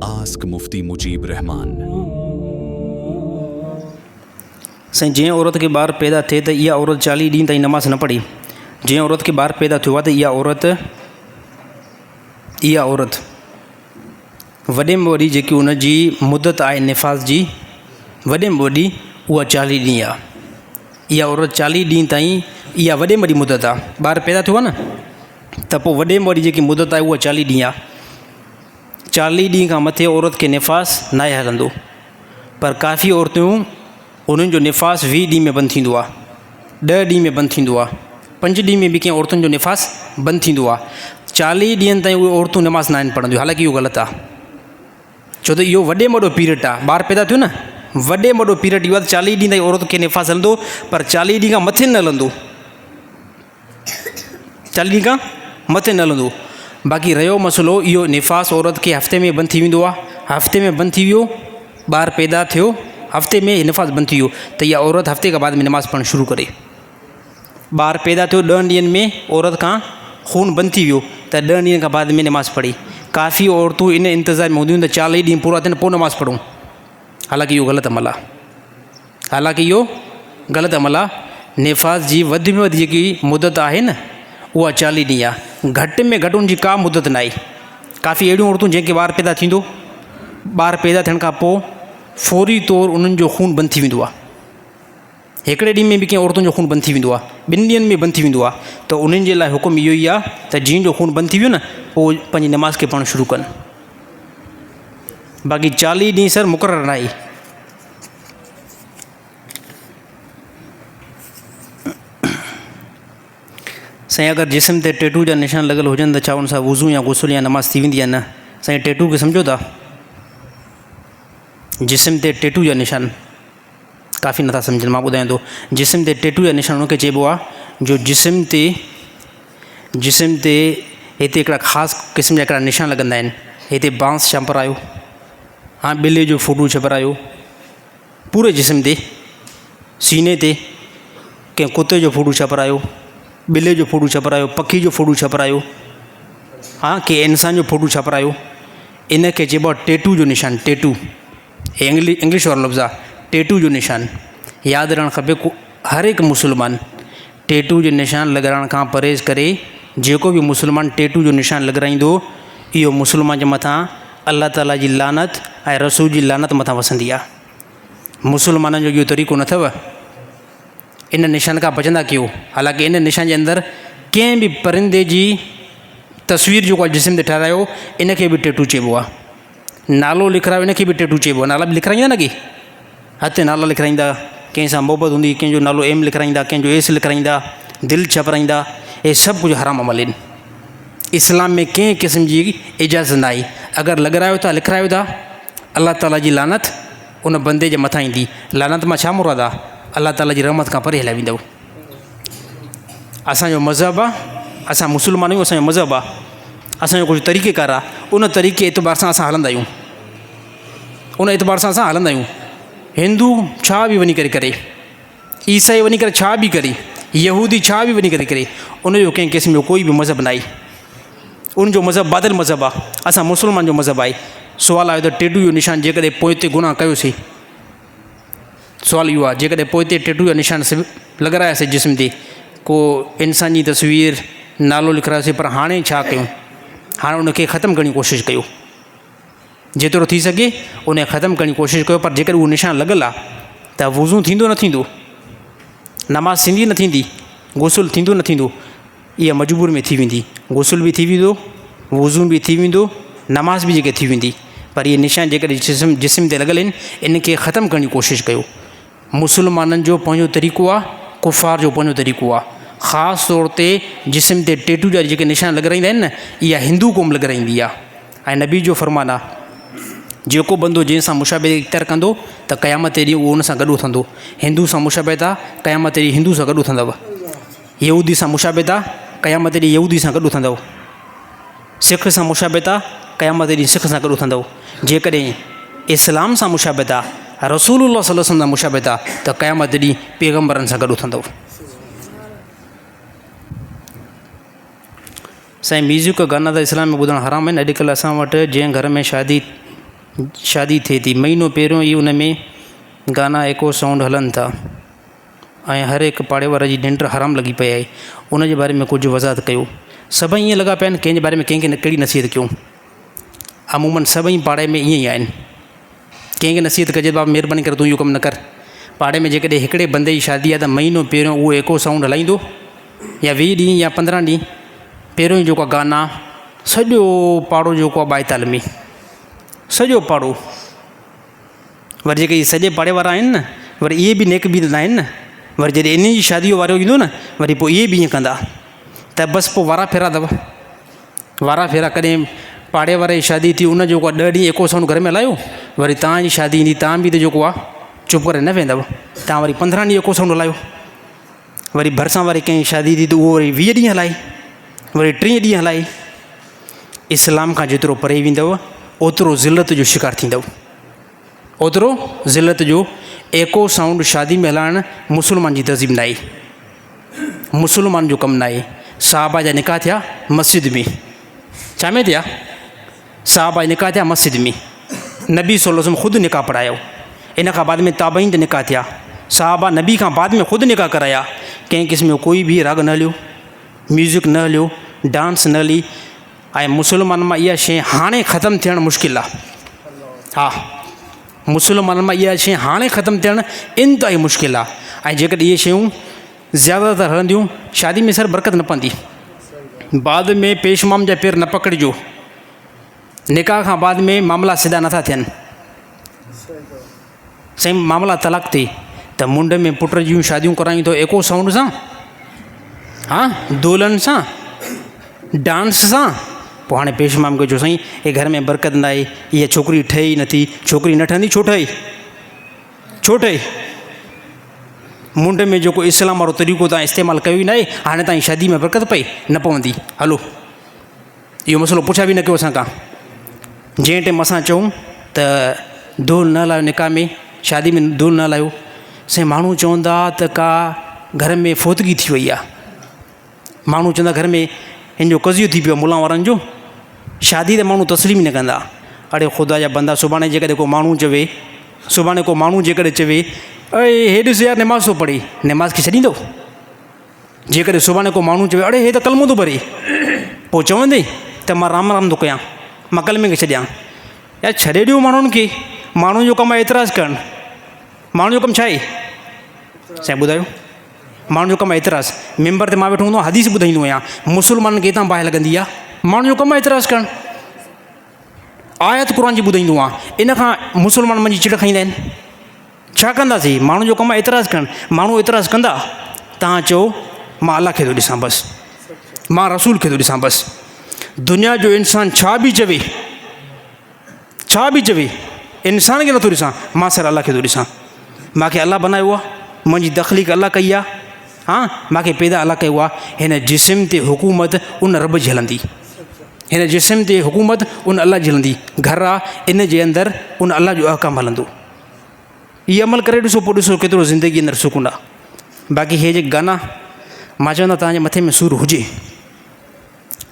Ask मुफ्ती मुजीब रहमान। साईं जंहिं औरत खे ॿारु पैदा थिए त इहा औरत 40 ॾींहं ताईं नमाज़ न पढ़ी। जंहिं औरत खे ॿारु पैदा थियो आहे त इहा औरत वॾे में वॾी जेकी उनजी मुदत आहे निफ़ाज़ जी, वॾे में वॾी उहा 40 ॾींहं आहे। इहा औरत 40 ॾींहं ताईं, इहा वॾे में वॾी मुदत आहे। ॿारु पैदा थियो आहे न त पोइ वॾे में वॾी जेकी मुदत आहे उहा 40 ॾींहं आहे। 40 ॾींहं खां मथे औरत खे निफ़ाज़ न आहे हलंदो। पर काफ़ी औरतूं उन्हनि जो निफ़ाज़ 20 ॾींहं में बंदि थींदो आहे, 10 ॾींहं में बंदि थींदो आहे, 5 ॾींहं में बि कंहिं औरतुनि जो निफ़ाज़ बंदि थींदो आहे। 40 ॾींहंनि ताईं उहे औरतूं नमाज़ न आहिनि पढ़ंदियूं। हालांकि इहो ग़लति आहे, छो त इहो वॾे में वॾो पीरियड आहे। ॿारु पैदा थियो न, वॾे में वॾो पीरियड इहो आहे त 40 ॾींहं ताईं औरत खे निफ़ाज़ हलंदो, पर 40 ॾींहं खां मथे न हलंदो। 40 ॾींहं खां मथे न हलंदो। बाक़ी रहियो मसइलो इहो निफ़ाज़ औरत खे हफ़्ते में बंदि थी वेंदो आहे। हफ़्ते में बंदि थी वियो, ॿारु पैदा थियो, हफ़्ते में निफ़ाज़ बंदि थी वियो त इहा औरत हफ़्ते खां बाद में नमाज़ पढ़णु शुरू करे। ॿारु पैदा थियो 10 ॾींहंनि में औरत खां खून बंदि थी वियो त 10 ॾींहंनि खां बाद में नमाज़ पढ़ी। काफ़ी औरतूं इन इंतज़ार में हूंदियूं त 40 ॾींहं पूरा थियनि पोइ नमाज़ पढ़ूं। हालांकि इहो ग़लति अमल आहे। निफ़ाज़ जी वधि में वधि जेकी मुदत आहे न उहा 40 ॾींहं आहे। घटि में घटि उनजी का मुदत न आहे। काफ़ी अहिड़ियूं औरतूं जंहिंखे ॿारु पैदा थींदो, ॿारु पैदा थियण खां पोइ फौरी तौरु उन्हनि जो खून बंदि थी वेंदो आहे। हिकिड़े ॾींहं में बि कंहिं औरतुनि जो खून बंदि थी वेंदो आहे, 2 ॾींहंनि में बंदि थी वेंदो आहे। त उन्हनि जे लाइ हुकुम इहो ई आहे त जंहिंजो खून बंदि थी वियो न पोइ पंहिंजी नमाज़ खे पढ़णु शुरू कनि। बाक़ी 40 ॾींहं सर मुक़ररु न आहे। साईं अगरि जिस्म ते टेटू जा निशान लॻल हुजनि त छा उन सां वुज़ू या गुस्ल या नमाज़ थी वेंदी आहे? न साईं, टेटू खे सम्झो था? जिस्म ते टेटू जा निशान काफ़ी नथा सम्झनि, मां ॿुधायां थो। जिस्म ते टेटू जा निशान उनखे चइबो आहे जो जिस्म ते हिते हिकिड़ा ख़ासि क़िस्म जा हिकिड़ा निशान लॻंदा आहिनि। हिते बांस छपरायो, हाँ ॿिले जो फोटू छपरायो पूरे जिस्म ते, सीने ते कंहिं कुते जो फोटू छपरायो, ॿिले जो फोटू छपरायो, पखी जो फोटू छपरायो, हाँ कंहिं इंसान जो फोटू छपरायो। इन खे चइबो आहे टेटू जो निशान। टेटू इंग्लिश वारो लफ़्ज़ आहे, टेटू जो निशान। यादि रहणु खपे हर हिकु मुस्लमान टेटू जो निशान लॻाइण खां परहेज़ करे। जेको बि मुस्लमान टेटू जो निशान लॻाराईंदो, इहो मुस्लमान जे मथां अल्लाह ताला जी लानत ऐं रसूल जी लानत मथां वसंदी आहे। मुस्लमाननि जो इहो तरीक़ो न अथव। इन निशान खां बचंदा कयो। हालांकि इन निशान जे अंदरि कंहिं बि परिंदे जी तस्वीर जेको आहे जिस्म ते ठारायो, इन खे बि टेटू चइबो आहे। नालो लिखारायो, इन खे बि टेटू चइबो आहे। नाला बि लिखाराईंदा न, की हथ ते नाला लिखाराईंदा, कंहिंसां मोहबत हूंदी कंहिंजो नालो एम लिखाराईंदा, कंहिंजो एस लिखाराईंदा, दिलि छपराईंदा। इहे सभु कुझु हराम अमल आहिनि। इस्लाम में कंहिं क़िस्म जी इजाज़त न आहे। अगरि लॻारायो था, लिखारायो था, अल्लाह ताला जी लानत उन बंदे जे मथां ईंदी। लानत मां छा मुराद आहे? अल्लाह ताला जी रहमत खां परे हलाए वेंदव। असांजो मज़हब आहे, असां मुस्लमान आहियूं, असांजो मज़हब आहे, असांजो कुझु तरीक़ेकार आहे। उन तरीक़े एतबार सां असां हलंदा आहियूं, उन एतबार सां असां हलंदा आहियूं। हिंदू छा बि वञी करे, ईसाई वञी करे छा बि करे, यहूदी छा बि वञी करे, उनजो कंहिं क़िस्म जो कोई बि मज़हब न आहे। उनजो मज़हब बादल मज़हब आहे। असां मुस्लमान जो मज़हब आहे। सुवालु आयो त टेटू जो निशान जेकॾहिं पोइ ते गुनाह कयोसीं, सुवालु इहो आहे, जेकॾहिं पोइ ते टेटू जा निशान लॻारायासीं जिस्म ते, को इंसान जी तस्वीर, नालो लिखारायोसीं, पर हाणे छा कयूं? हाणे उनखे ख़तमु करण जी कोशिशि कयो। जेतिरो थी सघे उन ख़तमु करण जी कोशिशि कयो। पर जेकॾहिं उहो निशान लॻल आहे त वुज़ू थींदो न थींदो, नमाज़ थींदी न थींदी, गुस्ल थींदो न थींदो, इहा मजबूर में थी वेंदी। गुस्ल बि थी वेंदो, वुज़ू बि थी वेंदो, नमाज़ बि जेके थी वेंदी। पर इहे निशान जेकॾहिं जिस्म ते लॻल आहिनि, इन खे ख़तमु करण जी कोशिशि कयो। मुस्लमाननि जो पंहिंजो तरीक़ो आहे, कुफ़ार जो पंहिंजो तरीक़ो आहे। ख़ासि तौर ते जिस्म ते टेटू जा जेके निशान लॻाराईंदा आहिनि न, इहा हिंदू क़ौम लॻाराईंदी आहे। ऐं नबी जो फरमान आहे, जेको बंदो जंहिंसां मुशाबे इख़्तियार कंदो त क़यामत ॾींहुं उहो उन सां गॾु उथंदो। हिंदू सां मुशाबे आहे, क़यामत ॾींहुं हिंदू सां गॾु उथंदव। यहूदी सां मुशाबे आहे, क़यामत ॾींहुं यहूदी सां गॾु उथंदव। सिख सां मुशाबे आहे, क़यामत ॾींहुं सिख सां गॾु उथंदव। जेकॾहिं इस्लाम सां मुशाबे आहे, रसूलुल्लाह सल्लल्लाहु अलैहि वसल्लम सां मुशाबे आहे, त क़यामत ॾींहुं पैगम्बरनि सां गॾु उथंदव। साईं, म्यूज़िक गाना त इस्लाम में ॿुधणु हराम आहिनि। अॼुकल्ह असां वटि जंहिं घर में शादी शादी थिए थी, महीनो पहिरियों ई उन में गाना एको साउंड हलनि था ऐं हर हिकु पाड़े वारे जी निंड हराम लॻी पई आहे। उन जे बारे में कुझु वज़ाहत कयो। सभई ईअं लॻा पिया आहिनि कंहिंजे बारे में कंहिंखे कहिड़ी नसीहत कयूं। अमूमन सभई पाड़े में ईअं ई आहिनि, कंहिंखे नसीहत कजे बाबा महिरबानी करे तूं इहो कमु न कर। पाड़े में जेकॾहिं हिकिड़े बंदे जी शादी आहे त महीनो पहिरियों उहो एको साउंड हलाईंदो, या 20 ॾींहं या 15 ॾींहं पहिरियों ई जेको आहे गाना, सॼो पाड़ो जेको आहे बाएताल में, सॼो पाड़ो। वरी जेके इहे सॼे पाड़े वारा आहिनि न, वरी इहे बि नेक बि न आहिनि न, वरी जॾहिं इन जी शादीअ वारो ईंदो न, वरी पोइ इहे बि ईअं कंदा त बसि पोइ वारा फेरा अथव, वारा फेरा। कॾहिं पाड़े वारे जी शादी थी, उन जेको आहे 10 ॾींहं एको साउंड घर में हलायो, वरी तव्हांजी शादी ईंदी, तव्हां बि त जेको आहे चुप करे न वेंदव, तव्हां वरी 15 ॾींहं एको साउंड हलायो। वरी भरिसां वरी कंहिं शादी थी त उहो वरी 20 ॾींहं हलाई, वरी 30 ॾींहं हलाई। इस्लाम खां जेतिरो परे वेंदव ओतिरो ज़िलत जो शिकार थींदव, ओतिरो ज़िलत जो। एको साउंड शादी में हलाइणु मुस्लमान जी तहज़ीब न आहे, मुस्लमान जो कमु न आहे। साहबा जा निकाह थिया मस्जिद में, छा में थिया? साहबा जा निकाह थिया मस्जिद में। नबी सल्लल्लाहु अलैहि वसल्लम ख़ुदि निकाह पढ़ायो, इन खां बाद में ताबईन जा निकाह थिया। साहबा नबी खां बाद में ख़ुदि निकाह कराया। कंहिं क़िस्म जो कोई बि राग न हलियो, म्यूज़िक न हलियो, डांस न हली। ऐं मुस्लमान मां इहा शइ हाणे ख़तमु थियणु मुश्किल आहे। हा, मुस्लमान मां इहा शइ हाणे ख़तमु थियणु इंतिहाई मुश्किल आहे। ऐं जेकॾहिं इहे शयूं ज़्यादातर हलंदियूं, शादी में सर बरकत न पवंदी। बाद में पेशमाम जा पेर न पकड़िजो, निकाह खां बाद में मामला सिधा नथा थियनि। साईं मामला तलाक थिए त मुंड में पुट जूं शादियूं करायूं थो एको साउंड सां, हा, दोलन सां, डांस सां। पोइ हाणे पेशमाम खे चयो साईं हे घर में बरकत न आहे, इहा छोकिरी ठहे ई नथी। छोकिरी न ठहंदी, छो ठहे? छो ठहे? मुंड में जेको इस्लाम वारो तरीक़ो तव्हां इस्तेमालु कयो ई न आहे, हाणे तव्हांजी शादी में बरकत पए न पवंदी। हलो, इहो मसइलो पुछा बि न कयो असां खां। जंहिं टाइम असां चऊं त धूल न हलायो निकाह में, शादी में धूल न हलायो, साईं माण्हू चवंदा त का घर में फोतगी थी वई आहे। माण्हू चवंदा घर में हिन जो कज़ियो थी पियो मुला वारनि जो। शादी त माण्हू तस्लीम ई न कंदा। अड़े ख़ुदा जा बंदा, सुभाणे जेकॾहिं को माण्हू चवे, सुभाणे को माण्हू जेकॾहिं चवे अड़े हे ॾिस यार निमाज़ थो पढ़े, निमाज़ खे छॾींदो? जेकॾहिं सुभाणे को माण्हू चवे अड़े हे त कलमो थो भरे, पोइ चवंदे त मां राम राम थो कयां, मां कलमे खे छॾियां? यार छॾे ॾियो माण्हुनि खे। माण्हुनि जो कमु आहे एतिराज़ करणु। माण्हुनि जो कमु छा आहे साईं ॿुधायो? माण्हुनि जो कमु आहे एतिराज़। मेंबर ते मां वेठो हूंदो आहियां, हदीस ॿुधाईंदो आहियां, मुस्लमाननि खे हितां बाहि लॻंदी आहे। माण्हुनि जो कमु आहे एतिराज़ करणु। आयत क़ुर जी ॿुधाईंदो आहियां, इन खां मुस्लमान मुंहिंजी चिड़ खाईंदा आहिनि। छा कंदासीं? माण्हुनि जो कमु आहे एतिराज़ करणु। माण्हू एतिराज़ कंदा, तव्हां चओ मां अलाह खे थो ॾिसां बसि, मां रसूल खे थो ॾिसां बसि। दुनिया जो इंसान छा बि चवे, छा बि चवे, इंसान खे नथो ॾिसां, मां सर अलाह खे थो ॾिसां। मूंखे अलाह बनायो आहे, मुंहिंजी तख़लीक़ अलाह कई आहे, हा, मूंखे पैदा अलाह कयो आहे। हिन जिस्म ते हुकूमत उन रब जी हलंदी, हिन जिस्म ते हुकूमत उन अलाह जी हलंदी। घर आहे, इन जे अंदरि उन अलाह जो अहकाम हलंदो। इहो अमल करे ॾिसो, पोइ ॾिसो केतिरो ज़िंदगी अंदरि सुकून आहे। बाक़ी हे जेके गाना, मां चवंदो तव्हांजे मथे में सूरु हुजे,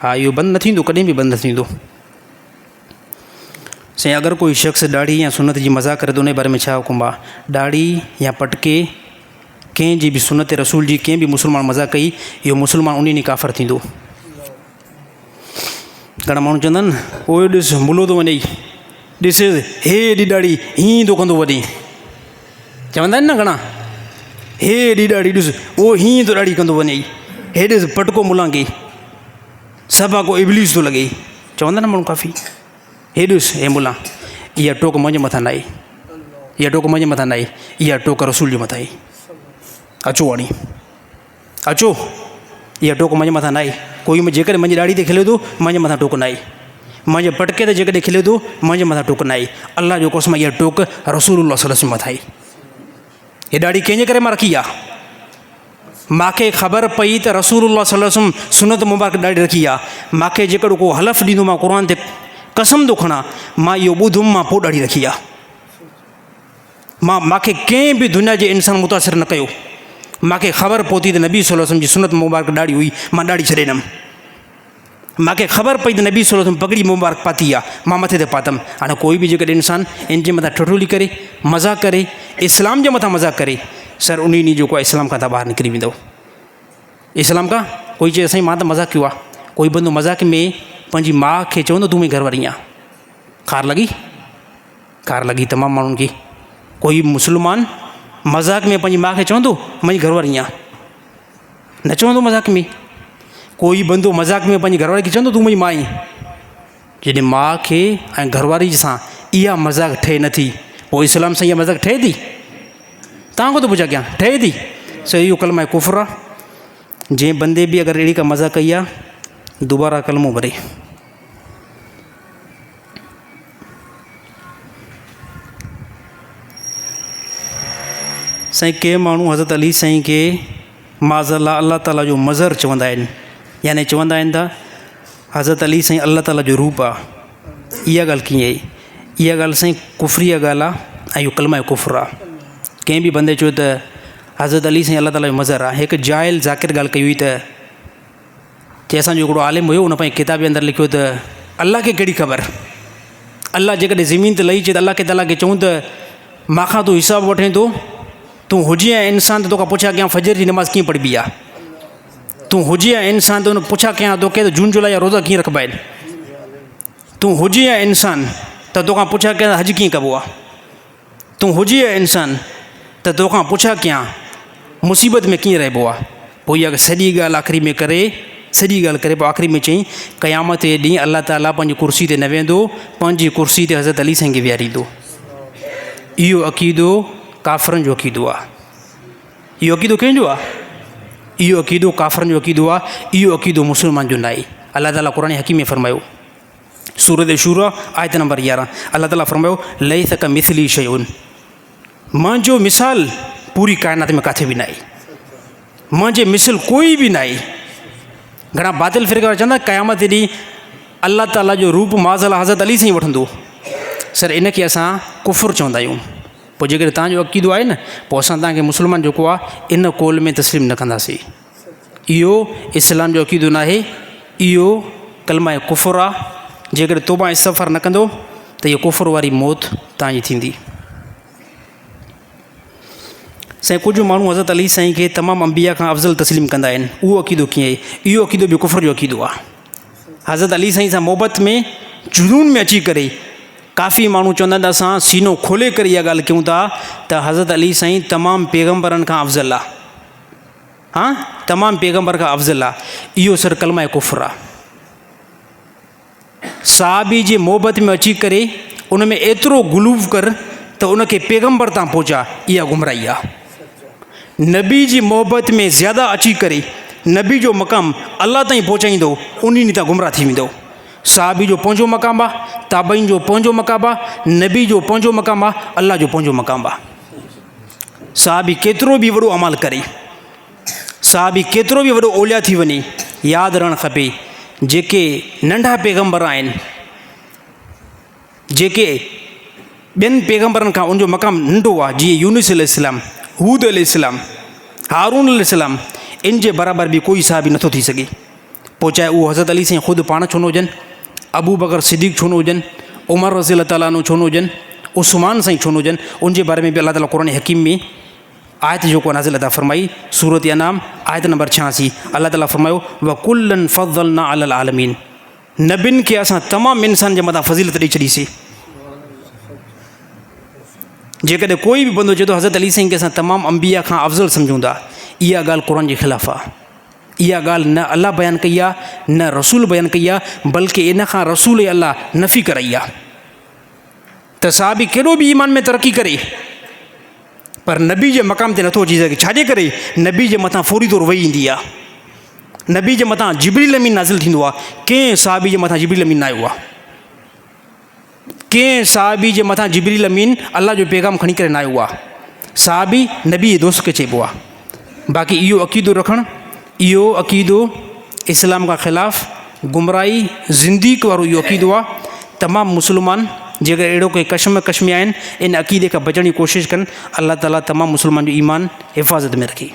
हा, इहो बंदि न थींदो, कॾहिं बि बंदि न थींदो। साईं अगरि कोई शख़्स दाढ़ी या सुनत जी मज़ाक़ करे त उन बारे में छा हुकुम आहे? दाढ़ी या पटके कंहिंजी बि सुनत रसूल जी कंहिं बि मुस्लमान मज़ाक़ कई, इहो मुस्लमान उन ॾींहुं काफ़िर थींदो। घणा माण्हू चवंदा आहिनि ओए ॾिस मुलो थो वञे, ॾिस हे एॾी दाढ़ी हीअं थो कंदो वञे, चवंदा आहिनि न घणा, हे एॾी दाढ़ी ॾिस उहो हीअं थो दाढ़ी कंदो वञे, हे ॾिस पटको मुला खे सफ़ा को इब्लीस थो लॻे, चवंदा न माण्हू काफ़ी। हे ॾिस हे मुला, इहा टोक मुंहिंजे मथां न आहे, इहा टोक मुंहिंजे मथां न आहे, इहा टोक रसूल जे मथां आहे। अचो हाणे अचो, इहा टोक मुंहिंजे मथां न आहे। कोई जेकॾहिं मुंहिंजी ॾाढ़ी ते खिले थो, मुंहिंजे मथां टोक न आहे। मुंहिंजे पटके ते जेकॾहिं खिले थो, मुंहिंजे मथां टोक न आहे। अलाह जो कसम, इहा टोक रसूलुल्लाह सल्लल्लाहु अलैहि वसल्लम मथां आहे। हे ॾाढ़ी कंहिंजे करे मां रखी आहे? मूंखे ख़बर पई त रसूलुल्लाह सल्लल्लाहु अलैहि वसल्लम सुनत मुबारक ॾाढ़ी रखी आहे। मूंखे जेकॾहिं को हलफ़ ॾींदो, मां क़ुर ते कसम थो खणा, मां इहो ॿुधुमि, मां पोइ ॾाढ़ी रखी आहे। मूंखे कंहिं बि दुनिया जे इंसान मुतासिर न कयो। मूंखे ख़बर पहुती त नबी सल्लल्लाहु अलैहि वसल्लम जी सुनत मुबारक ॾाढ़ी हुई, मां ॾाढ़ी छॾे ॾिनमि। मूंखे ख़बर पई त नबी सल्लल्लाहु अलैहि वसल्लम पगड़ी मुबारक पाती आहे, मां मथे ते पातमि। हाणे कोई बि जेकॾहिं इंसानु इन जे मथां ठठोली करे, मज़ाक़ करे, इस्लाम जे मथां मज़ाक़ करे, सर उन ॾींहुं जेको आहे इस्लाम खां त ॿाहिरि निकिरी वेंदो। इस्लाम खां कोई चए साईं मां त मज़ाक़ कयो आहे, कोई बंदो मज़ाक़ में पंहिंजी माउ खे चवंदो तूं मुंहिंजी घरवारी आहे, ख़ार लॻी तमामु माण्हुनि खे। कोई मुस्लमान मज़ाक़ में पंहिंजी माउ खे चवंदो मुंहिंजी घरवारी आहे, न चवंदो मज़ाक़ में। कोई बंदो मज़ाक़ में पंहिंजी घरवारी खे चवंदो तूं मुंहिंजी माउ आहीं। जॾहिं माउ खे ऐं घरवारी सां इहा मज़ाक़ ठहे नथी, पोइ इस्लाम सां इहा मज़ाक़ ठहे थी? तव्हां खां थो पुछां कयां, ठहे थी? सर इहो कलमा कुफ़र आहे। जंहिं बंदे बि अगरि अहिड़ी का मज़ाक़ कई आहे, दुबारा कलमो भरे। साईं के माण्हू हज़रत अली साईं खे माज़ल्ला अल्लाह ताला जो मज़र चवंदा आहिनि, यानी चवंदा आहिनि त हज़रत अली साईं अल्लाह ताला जो रूप आहे। इहा ॻाल्हि कीअं आहे? इहा ॻाल्हि साईं कुफ़री ॻाल्हि आहे ऐं इहो कलमा कुफ़र आहे। कंहिं बि बंदे चयो त हज़रत अली साईं अल्लाह ताला जो मज़र आहे। हिकु जाइल ज़ाकिर ॻाल्हि कई हुई त चए असांजो हिकिड़ो आलिम हुयो, उन पंहिंजी किताब जे अंदरि लिखियो त अल्लाह खे कहिड़ी ख़बर, अल्लाह जेकॾहिं ज़मीन ते लही अचे त अल्लाह खे ताला खे चऊं त मूंखां तूं हिसाबु वठे थो, तूं हुजे ऐं इंसान त तोखां पुछा कयां फजर जी नमाज़ कीअं पढ़िबी आहे, तूं हुजे ऐं इंसान त उन पुछा कयां तोखे त जून जुलाई जा रोज़ा कीअं रखिबा आहिनि, तूं हुजे ऐं इंसान त तोखां पुछा कयां हज कीअं कबो आहे, तूं हुजे ऐं इंसान त तोखां पुछा कयां मुसीबत में कीअं रहिबो आहे। पोइ इहा सॼी ॻाल्हि आख़िरी में करे, सॼी ॻाल्हि करे पोइ आख़िरी में चई क़यामत जे ॾींहुं अल्लाह ताला पंहिंजी कुर्सी ते न वेंदो, पंहिंजी कुर्सी ते हज़रत अली साईं खे विहारींदो। इहो अक़ीदो काफ़िरनि जो अक़ीदो आहे। इहो अक़ीदो कंहिंजो आहे? इहो अक़ीदो काफ़िरनि जो अक़ीदो आहे। इहो अक़ीदो मुस्लमान जो न आहे। अल्लाह ताला क़ुरान हकीम में फरमायो, सूरत शूरा आयत नंबर 11, अल्लाह ताला फरमायो लैसा कमिस्ली शैउन, मुंहिंजो मिसाल पूरी काइनात में किथे बि न आहे, मुंहिंजे मिसल कोई बि न आहे। घणा बातिल फ़िरका चवंदा क़यामत ॾींहुं अल्लाह ताला जो रूप माज़अल्ला हज़रत अली साईं वठंदो। सर इनखे असां कुफ़ुर चवंदा आहियूं। पोइ जेकॾहिं तव्हांजो अक़ीदो आहे न, पोइ असां तव्हांखे मुस्लमान जेको आहे इन कौल में तस्लीम न कंदासीं। इहो इस्लाम जो अक़ीदो न आहे, इहो कलमा कुफ़ुर आहे। जेकॾहिं तौबा इस्तग़फ़ार न कंदो त इहो कुफ़ुर वारी मौत तव्हांजी थींदी। साईं कुझु माण्हू हज़रत अली साईं खे तमामु अंबिया खां अफ़ज़ल तस्लीम कंदा आहिनि। उहो अक़ीदो कीअं आहे? इहो अक़ीदो बि कुफ़ुर जो अक़ीदो आहे। हज़रत अली साईं सां मोहबत में जुनून में अची करे काफ़ी माण्हू चवंदा आहिनि त असां सीनो खोले करे इहा ॻाल्हि कयूं था त हज़रत अली साईं तमामु पैगम्बरनि खां अफ़ज़ल आहे। हा, तमामु पैगम्बर खां अफ़ज़ल आहे। इहो सर कलमा कुफ़ुर आहे। साहबी जे मोहबत में अची करे उन में एतिरो गुलूफ़ कर त उनखे पैगम्बर तां पहुचा, इहा गुमराही आहे। नबी जी मोहबत में ज़्यादा अची करे नबी जो मक़ाम अल्लाह ताईं पहुचाईंदो, उन ॾींहुं तां गुमराह थी वेंदो। साहबी जो पंहिंजो मक़ाम आहे, ताबईन जो पंहिंजो मक़ाम आहे, नबी जो पंहिंजो मक़ाम आहे, अल्लाह जो पंहिंजो मक़ाम आहे। साहबी केतिरो बि वॾो अमल करे, साहबी केतिरो बि वॾो ओलिया थी वञे, यादि रहणु खपे जेके नंढा पैगम्बर आहिनि, जेके ॿियनि पैगम्बरनि खां उनजो मक़ाम नंढो आहे, जीअं यूनुस अलैहिस्सलाम, हूद अलैहिस्सलाम, हारून अलैहिस्सलाम, इन जे बराबरि बि कोई साहबी नथो थी सघे। पोइ चाहे उहो हज़रत अली साईं ख़ुदि पाण छो न हुजनि, अबू बकर सिद्दीक़ छो न हुजनि, उमर रज़ी अल्लाह ताला छो न हुजनि, उस्मान साईं छो न हुजनि, उनजे बारे में बि अल्लाह ताला क़ुरान हकीम में आयत जेको नाज़िल अता फरमाई, सूरत अनाम आयत नंबर 86, अल्लाह ताला फरमायो व कुल्लन फ़ज़्ज़लना अलल आलमीन, नबियुनि खे असां तमामु इंसान जे मथां फज़ीलत ॾेई छॾीसीं। जेकॾहिं कोई बि बंदो चए थो हज़रत अली साईं खे असां तमामु अंबिया खां अफ़ज़ल सम्झूं था, इहा ॻाल्हि क़ुरान जे ख़िलाफ़ु आहे। इहा ॻाल्हि न अल्लाह बयानु कई आहे, न रसूल बयानु कई आहे, बल्कि इन खां रसूल अल्लाह नफ़ी कराई आहे। त साहबी केॾो बि ईमान में तरक़ी करे पर नबी जे मक़ाम ते नथो अची सघे। छाजे करे? नबी जे मथां फौरी तौरु वही ईंदी आहे, नबी जे मथां जिब्रील अमीन नाज़िल थींदो आहे। कंहिं साहबी जे मथां जिब्रील अमीन न आयो आहे, कंहिं साहबी जे मथां जिब्रील अमीन अल्लाह जो पैगाम खणी करे न आयो आहे। साहबी नबी जे दोस्त खे चइबो आहे। बाक़ी इहो अक़ीदो रखणु, इहो अक़ीदो इस्लाम खां ख़िलाफ़ु गुमराही ज़िंदीक़ वारो इहो अक़ीदो आहे। तमामु मुस्लमान जेकर अहिड़ो कोई कशम में आहिनि, इन अक़ीदे खां बचण जी कोशिशि कनि। अल्लाह ताला तमामु मुस्लमान जो ईमान हिफ़ाज़त में रखे।